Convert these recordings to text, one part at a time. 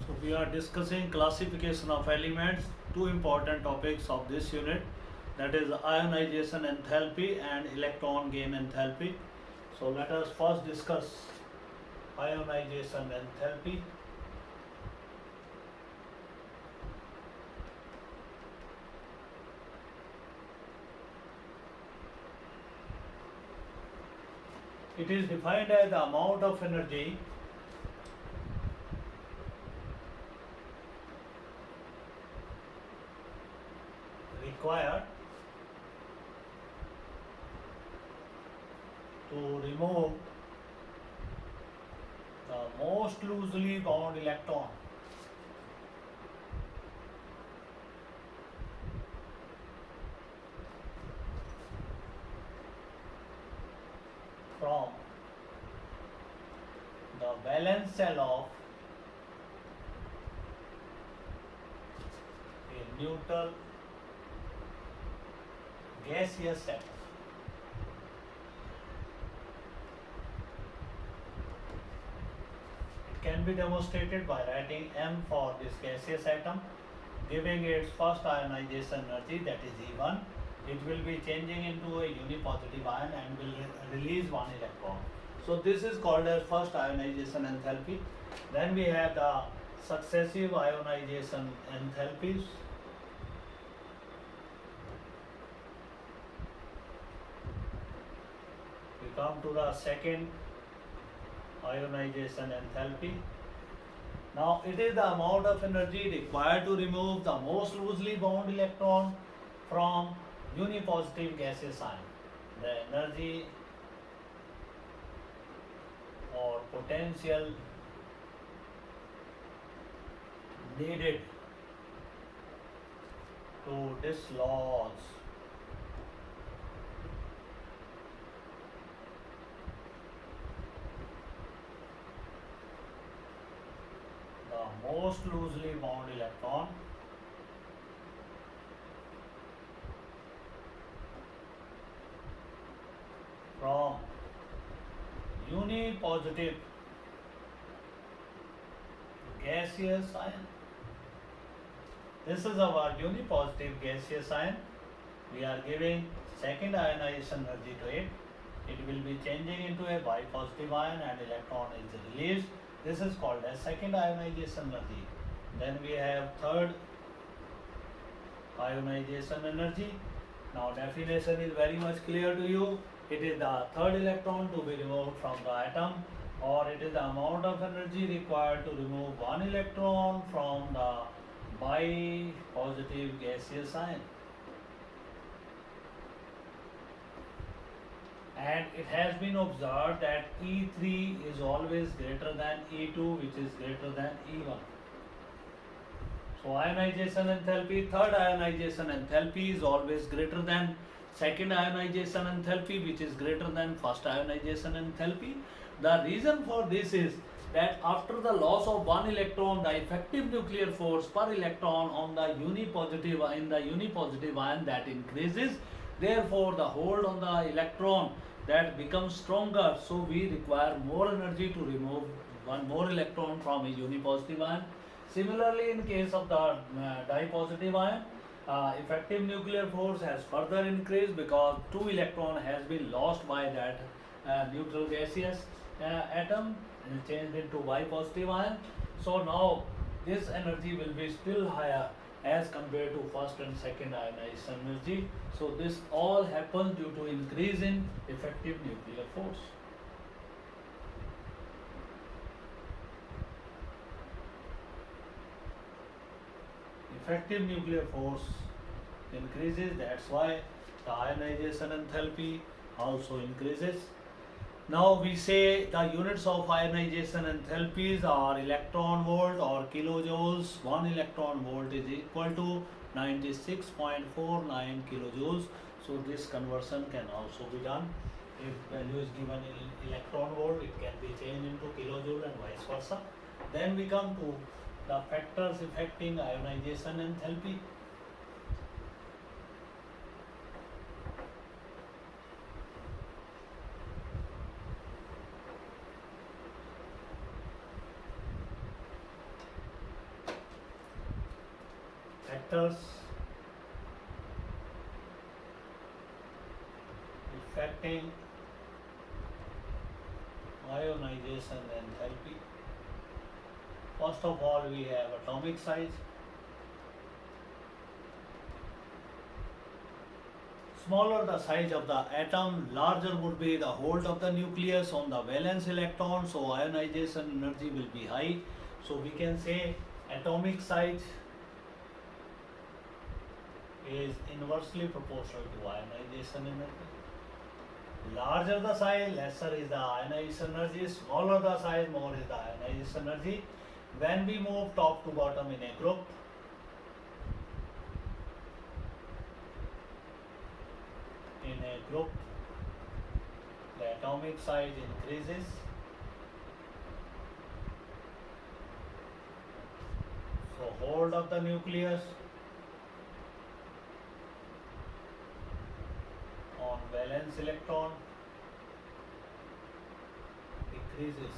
So we are discussing classification of elements, two important topics of this unit, that is ionization enthalpy and electron gain enthalpy. So let us first discuss ionization enthalpy. It is defined as the amount of energy required to remove the most loosely bound electron from the valence shell of a neutral gaseous atom. It can be demonstrated by writing M for this gaseous atom, giving its first ionization energy, that is E1. It will be changing into a unipositive ion and will release one electron. So this is called as first ionization enthalpy. Then we have the successive ionization enthalpies. We come to the second ionization enthalpy. Now it is the amount of energy required to remove the most loosely bound electron from unipositive gaseous ion. The energy or potential needed to dislodge the most loosely bound electron from unipositive gaseous ion. This is our unipositive gaseous ion. We are giving second ionization energy to it. It will be changing into a bipositive ion and electron is released. This is called as second ionization energy. Then we have third ionization energy. Now definition is very much clear to you. It is the third electron to be removed from the atom, or it is the amount of energy required to remove one electron from the bipositive gaseous ion. And it has been observed that E3 is always greater than E2, which is greater than E1. So ionization enthalpy, third ionization enthalpy is always greater than second ionization enthalpy, which is greater than first ionization enthalpy. The reason for this is that after the loss of one electron, the effective nuclear force per electron on the unipositive ion that increases. Therefore, the hold on the electron that becomes stronger. So we require more energy to remove one more electron from a unipositive ion. Similarly, in case of the dipositive ion, effective nuclear force has further increased because two electron has been lost by that neutral gaseous atom and changed into bipositive ion. So now this energy will be still higher as compared to first and second ionization energy. So this all happens due to increase in effective nuclear force. Effective nuclear force increases, that's why the ionization enthalpy also increases. Now we say the units of ionization enthalpies are electron volt or kilojoules. 1 electron volt is equal to 96.49 kilojoules. So this conversion can also be done. If value is given in electron volt, it can be changed into kilojoule and vice versa. Then we come to the factors affecting ionization enthalpy. factors affecting ionization enthalpy. First of all, we have atomic size. Smaller the size of the atom, larger would be the hold of the nucleus on the valence electron, so ionization energy will be high. So we can say atomic size is inversely proportional to ionization energy. Larger the size, lesser is the ionization energy. Smaller the size, more is the ionization energy. When we move top to bottom in a group, the atomic size increases. So hold of the nucleus on valence electron decreases.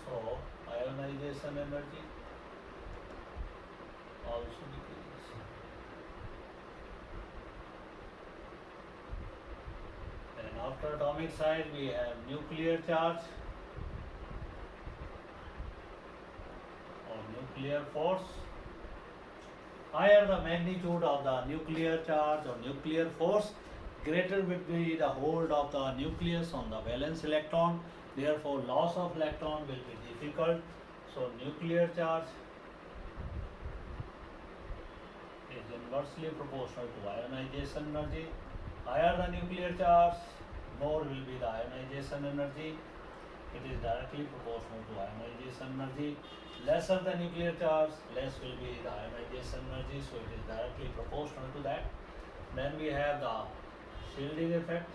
So ionization energy also decreases. Then after atomic size we have nuclear charge or nuclear force. Higher the magnitude of the nuclear charge or nuclear force, greater will be the hold of the nucleus on the valence electron. Therefore, loss of electron will be difficult. So, nuclear charge is inversely proportional to ionization energy. Higher the nuclear charge, more will be the ionization energy. It is directly proportional to ionization energy. Lesser the nuclear charge, less will be the ionization energy, so it is directly proportional to that. Then we have the shielding effect.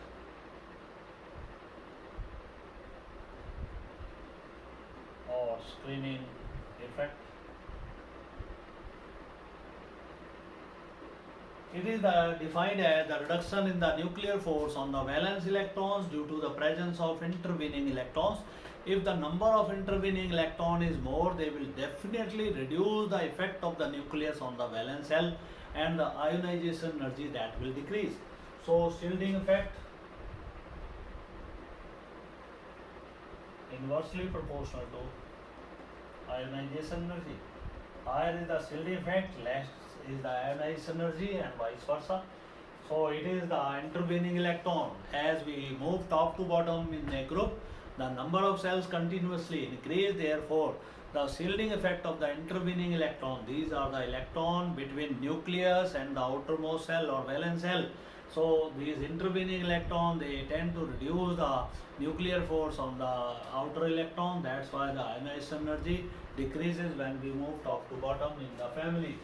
Or screening effect. It is defined as the reduction in the nuclear force on the valence electrons due to the presence of intervening electrons. If the number of intervening electrons is more, they will definitely reduce the effect of the nucleus on the valence shell and the ionization energy that will decrease. So shielding effect inversely proportional to ionization energy. Higher is the shielding effect, less is the ionization energy and vice versa. So it is the intervening electron. As we move top to bottom in a group, the number of cells continuously increase. Therefore, the shielding effect of the intervening electron, these are the electron between nucleus and the outermost cell or valence shell. So these intervening electron, they tend to reduce the nuclear force on the outer electron. That's why the ionization energy decreases when we move top to bottom in the family.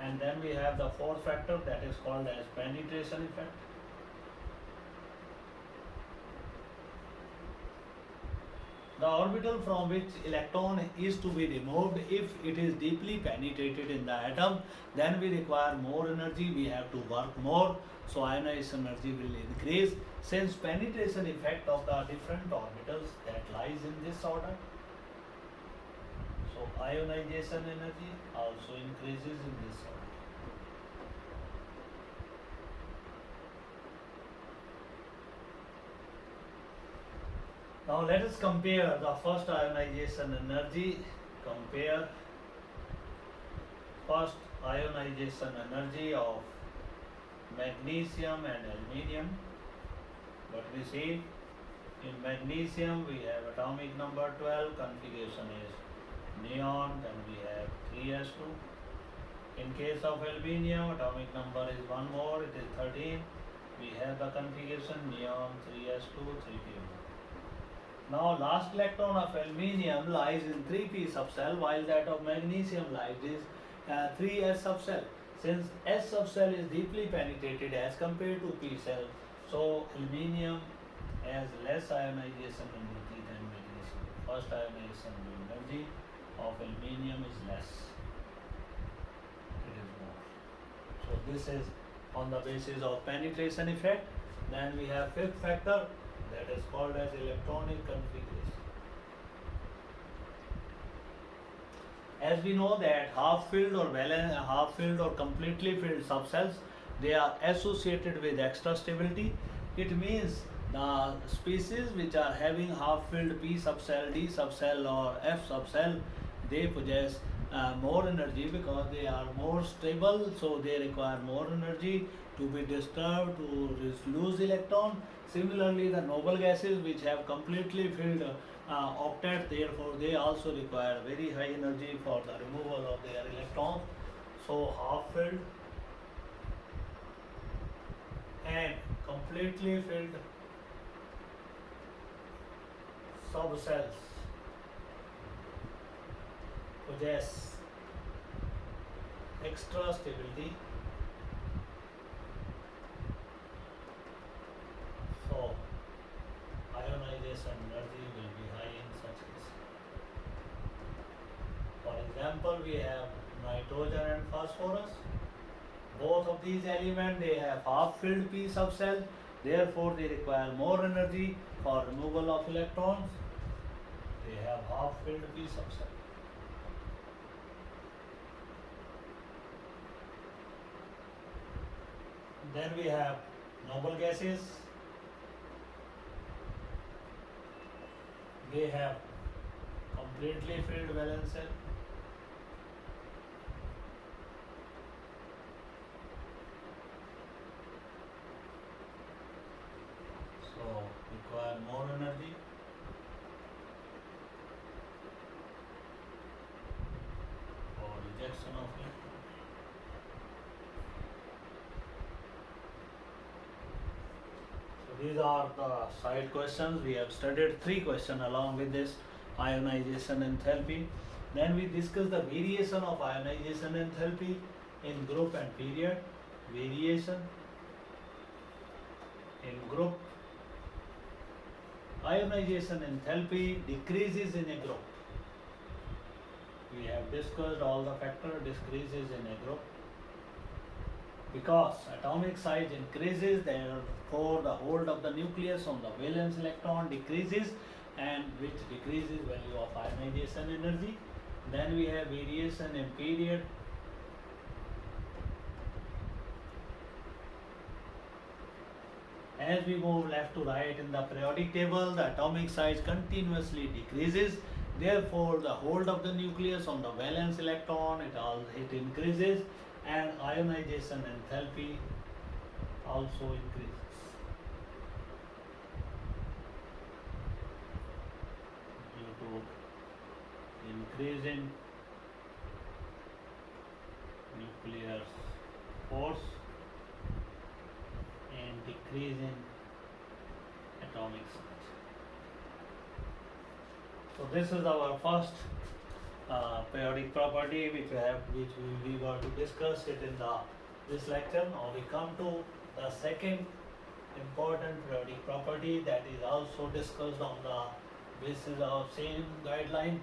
And then we have the fourth factor that is called as penetration effect. The orbital from which electron is to be removed, if it is deeply penetrated in the atom, then we require more energy, we have to work more, so ionization energy will increase. Since penetration effect of the different orbitals that lies in this order, so ionization energy also increases in this order. Now let us compare the first ionization energy. Compare first ionization energy of magnesium and aluminium. What we see in magnesium, we have atomic number 12, configuration is neon, then we have 3s2. In case of aluminium, atomic number is one more, it is 13. We have the configuration neon 3s2, 3p1. Now last electron of aluminium lies in 3p subcell, while that of magnesium lies in 3s subcell. Since S subcell is deeply penetrated as compared to p cell, so aluminium has less ionization energy than magnesium. First ionization energy of aluminium is less. It is more. So this is on the basis of penetration effect. Then we have fifth factor, that is called as electronic configuration. As we know that half filled or completely filled subcells, they are associated with extra stability. It means the species which are having half filled P subcell, D subcell or F subcell, they possess more energy because they are more stable, so they require more energy to be disturbed to lose electron. Similarly, the noble gases which have completely filled octet, therefore they also require very high energy for the removal of their electrons. So half filled and completely filled subcells possess extra stability. So ionization energy will be high in such case. For example, we have nitrogen and phosphorus. Both of these elements, they have half filled P subcell, therefore they require more energy for removal of electrons. They have half filled P subcell. Then we have noble gases. They have completely filled valence shell. So require more energy. For rejection of electron. So these are the side questions. We have studied 3 questions along with this ionization enthalpy. Then we discuss the variation of ionization enthalpy in group and period. Variation in group. Ionization enthalpy decreases in a group. We have discussed all the factors decreases in a group. Because atomic size increases, therefore the hold of the nucleus on the valence electron decreases, and which decreases value of ionization energy. Then we have variation in period. As we move left to right in the periodic table, the atomic size continuously decreases. Therefore, the hold of the nucleus on the valence electron it increases, and ionization enthalpy also increases. Due to increase in nuclear force and decrease in atomic size. So this is our first periodic property which we were to discuss it in this lecture. Now we come to the second important periodic property that is also discussed on the basis of same guideline.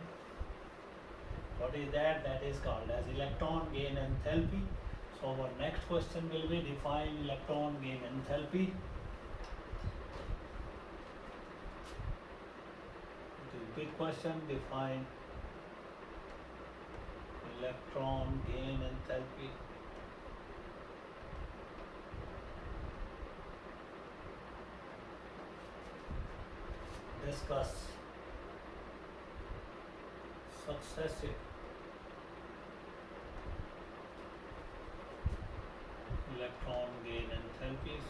What is that? That is called as electron gain enthalpy. So our next question will be define electron gain enthalpy. It is a big question. Define electron gain enthalpy. Discuss successive electron gain enthalpies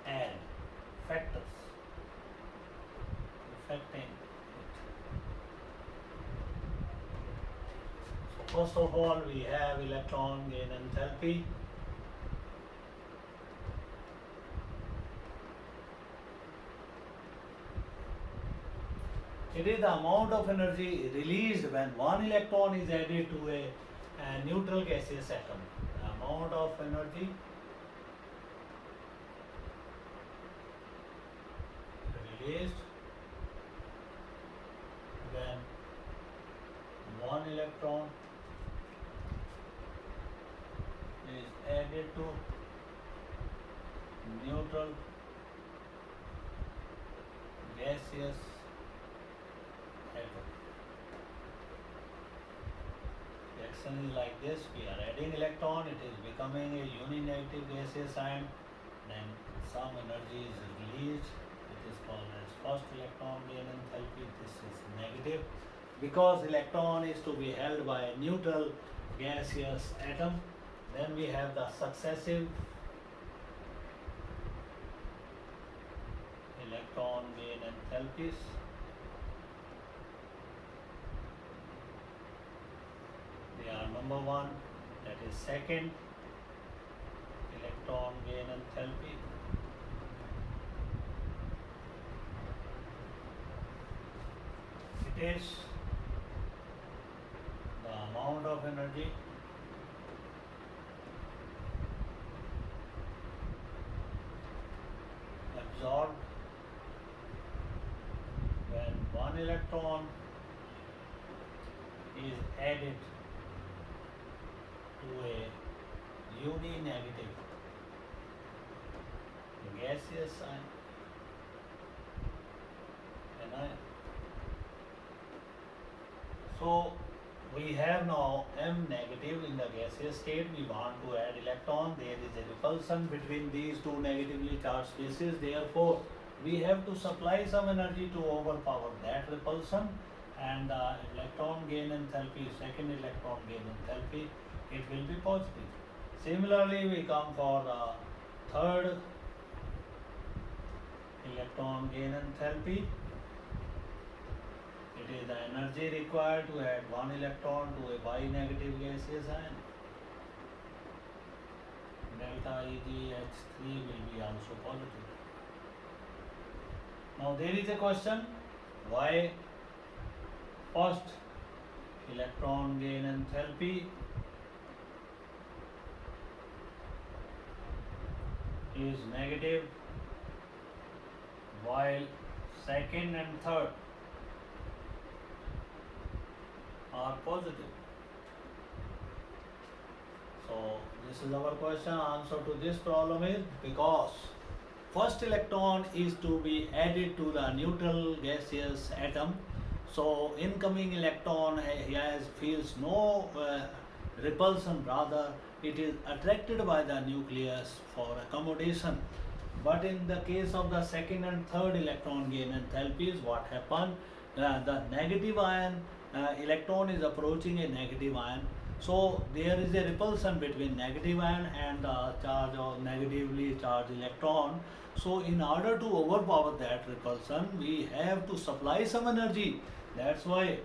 and factors affecting it. So first of all, we have electron gain enthalpy. It is the amount of energy released when one electron is added to a neutral gaseous atom. The amount of energy released when one electron is added to neutral gaseous reaction is like this. We are adding electron, it is becoming a uni-negative gaseous ion, then some energy is released. It is called as first electron gain enthalpy. This is negative because electron is to be held by a neutral gaseous atom. Then we have the successive electron gain enthalpies. They are number one, that is second electron gain enthalpy. It is the amount of energy absorbed when one electron is added to a uni-negative gaseous anion. So we have now M negative in the gaseous state. We want to add electron. There is a repulsion between these two negatively charged species. Therefore, we have to supply some energy to overpower that repulsion, and the electron gain enthalpy, second electron gain enthalpy, it will be positive. Similarly, we come for the third electron gain enthalpy. It is the energy required to add one electron to a bi-negative gaseous ion. Delta EgH3 will be also positive. Now there is a question, why first electron gain enthalpy is negative while second and third are positive. So this is our question. Answer to this problem is because first electron is to be added to the neutral gaseous atom. So incoming electron feels no repulsion, rather it is attracted by the nucleus for accommodation. But in the case of the second and third electron gain enthalpies, what happened? The negative ion electron is approaching a negative ion. So there is a repulsion between negative ion and the charge of negatively charged electron. So in order to overpower that repulsion, we have to supply some energy. That's why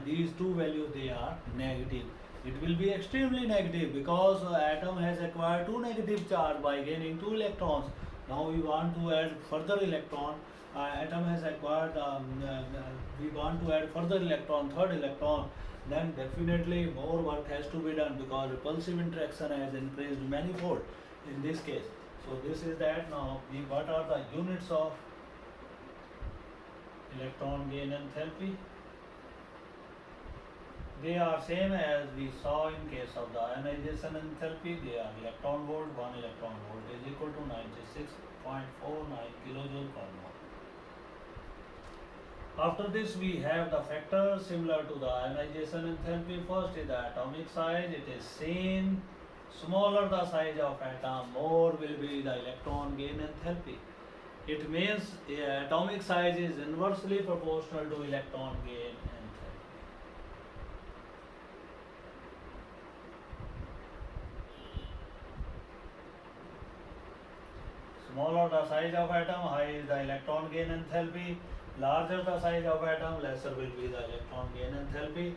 these two values, they are negative. It will be extremely negative because atom has acquired two negative charge by gaining two electrons. Now we want to add further electron. Atom has acquired, we want to add further electron, third electron. Then definitely more work has to be done because repulsive interaction has increased manifold in this case. So this is that. Now what are the units of electron gain enthalpy? They are same as we saw in case of the ionization enthalpy. They are electron volt. 1 electron volt is equal to 96.49 kilojoule per mole. After this, we have the factors similar to the ionization enthalpy. First is the atomic size. It is seen. Smaller the size of atom, more will be the electron gain enthalpy. It means atomic size is inversely proportional to electron gain enthalpy. Smaller the size of atom, high is the electron gain enthalpy. Larger the size of atom, lesser will be the electron gain enthalpy.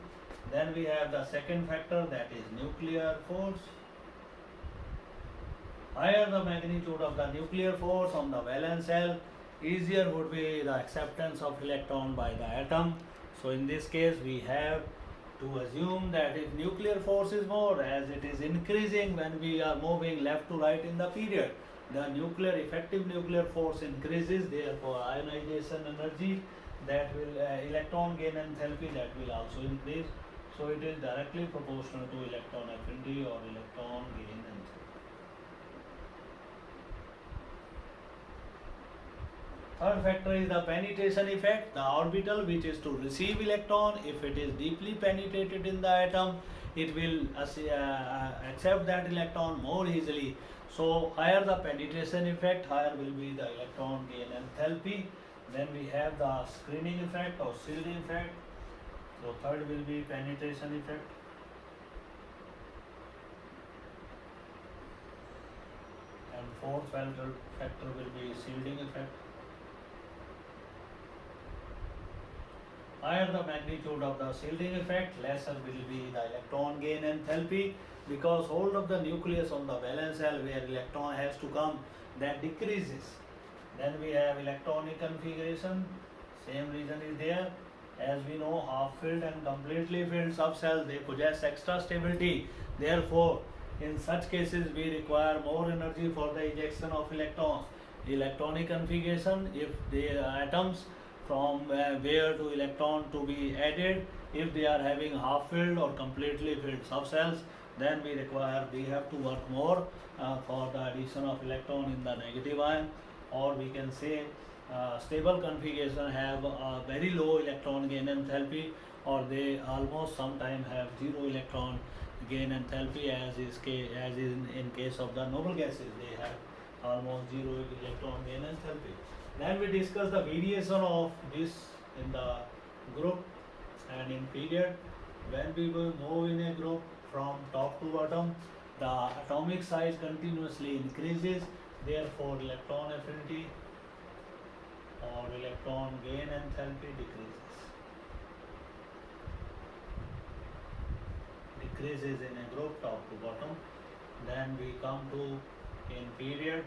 Then we have the second factor, that is nuclear force. Higher the magnitude of the nuclear force on the valence shell, easier would be the acceptance of electron by the atom. So in this case, we have to assume that if nuclear force is more, as it is increasing when we are moving left to right in the period, the effective nuclear force increases, therefore ionization energy, that will electron gain enthalpy, that will also increase. So it is directly proportional to electron affinity or electron gain enthalpy. Third factor is the penetration effect. The orbital which is to receive electron, if it is deeply penetrated in the atom, it will accept that electron more easily. So higher the penetration effect, higher will be the electron gain enthalpy. Then we have the screening effect or shielding effect. So third will be penetration effect. And fourth factor will be shielding effect. Higher the magnitude of the shielding effect, lesser will be the electron gain enthalpy, because hold of the nucleus on the valence shell where electron has to come, that decreases. Then we have electronic configuration, same reason is there. As we know, half filled and completely filled subcells, they possess extra stability. Therefore, in such cases, we require more energy for the ejection of electrons. Electronic configuration, if the atoms from where to electron to be added, if they are having half filled or completely filled subcells, then we have to work more for the addition of electron in the negative ion. Or we can say stable configuration have a very low electron gain enthalpy, or they almost sometimes have zero electron gain enthalpy, as in case of the noble gases, they have almost zero electron gain enthalpy. Then we discuss the variation of this in the group and in period. When we will move in a group from top to bottom, the atomic size continuously increases, therefore electron affinity or electron gain enthalpy decreases in a group top to bottom. Then we come to in period,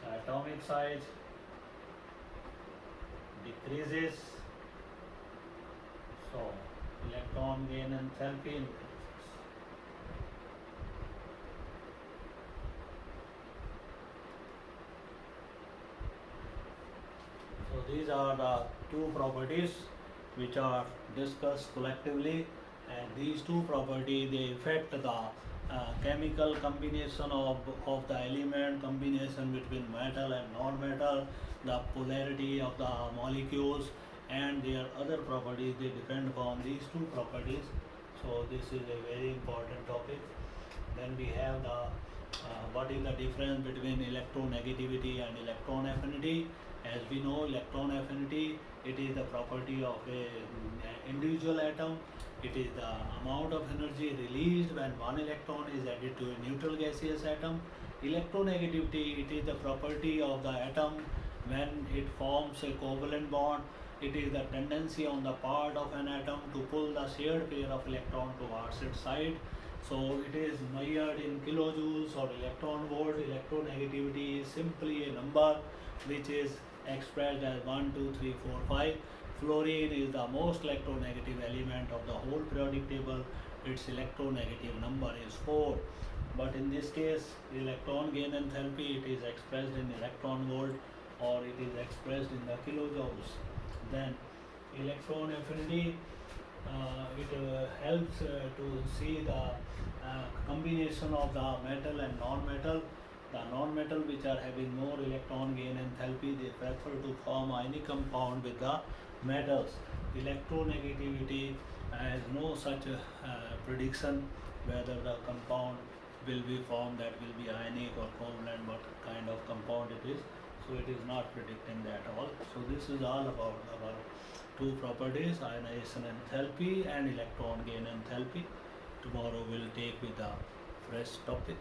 the atomic size decreases, so electron gain enthalpy increases. So these are the two properties which are discussed collectively, and these two properties, they affect the chemical combination of the element, combination between metal and non-metal, the polarity of the molecules, and their other properties, they depend upon these two properties. So this is a very important topic. Then we have the what is the difference between electronegativity and electron affinity. As we know, electron affinity, it is the property of a individual atom. It is the amount of energy released when one electron is added to a neutral gaseous atom. Electronegativity, it is the property of the atom when it forms a covalent bond. It is the tendency on the part of an atom to pull the shared pair of electron towards its side. So it is measured in kilojoules or electron volt. Electronegativity is simply a number which is expressed as 1, 2, 3, 4, 5. Fluorine is the most electronegative element of the whole periodic table. Its electronegative number is 4. But in this case, electron gain enthalpy, it is expressed in electron volt or it is expressed in the kilojoules. Then electron affinity, it helps to see the combination of the metal and non-metal. The non-metal which are having more electron gain enthalpy, they prefer to form ionic compound with the metals. Electronegativity has no such prediction whether the compound will be formed, that will be ionic or covalent, what kind of compound it is. So it is not predicting that all. So this is all about our two properties, ionization enthalpy and electron gain enthalpy. Tomorrow we'll take with a fresh topic.